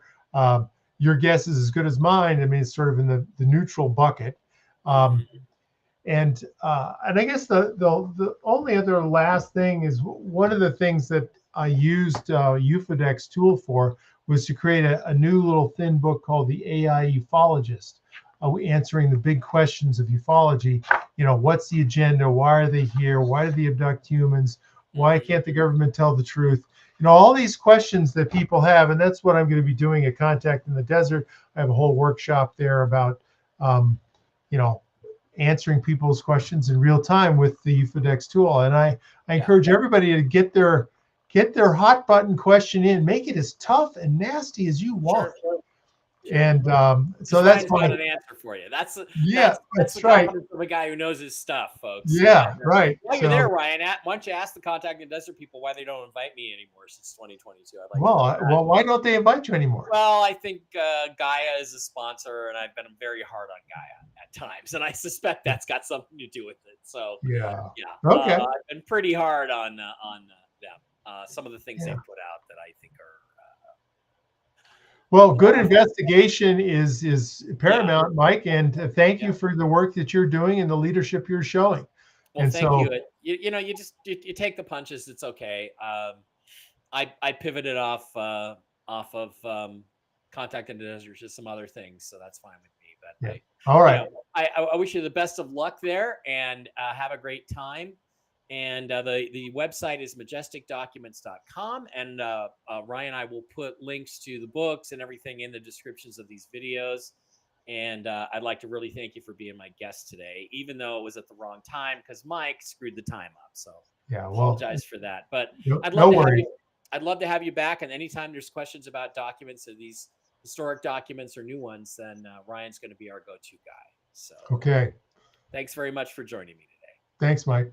Your guess is as good as mine. I mean, it's sort of in the neutral bucket. And I guess the only other last thing is, one of the things that I used UFODEX tool for was to create a new little thin book called the AI Ufologist, answering the big questions of ufology. What's the agenda? Why are they here? Why do they abduct humans? Why can't the government tell the truth? All these questions that people have, and that's what I'm going to be doing at Contact in the Desert. I have a whole workshop there about, answering people's questions in real time with the UFODEX tool. And I encourage everybody to get their hot button question in, make it as tough and nasty as you want. Sure. And so that's got an answer for you. That's right. Of a guy who knows his stuff, folks. Yeah, right. While you're there, Ryan, why don't you ask the Contact in the Desert people why they don't invite me anymore since 2022? Well, why don't they invite you anymore? Well, I think Gaia is a sponsor, and I've been very hard on Gaia at times, and I suspect that's got something to do with it. So Okay. I've been pretty hard on them. Some of the things they put out that I think are. Well, good investigation is paramount, Mike, and thank you for the work that you're doing and the leadership you're showing. Well, thank you. You take the punches. It's okay. I pivoted off of Contact in the Desert to some other things, so that's fine with me. But all right. I wish you the best of luck there, and have a great time. And the website is majesticdocuments.com. And Ryan and I will put links to the books and everything in the descriptions of these videos. And I'd like to really thank you for being my guest today, even though it was at the wrong time because Mike screwed the time up. So apologize for that. But I'd love to have you back. And anytime there's questions about documents or these historic documents or new ones, then Ryan's going to be our go-to guy. So okay. Thanks very much for joining me today. Thanks, Mike.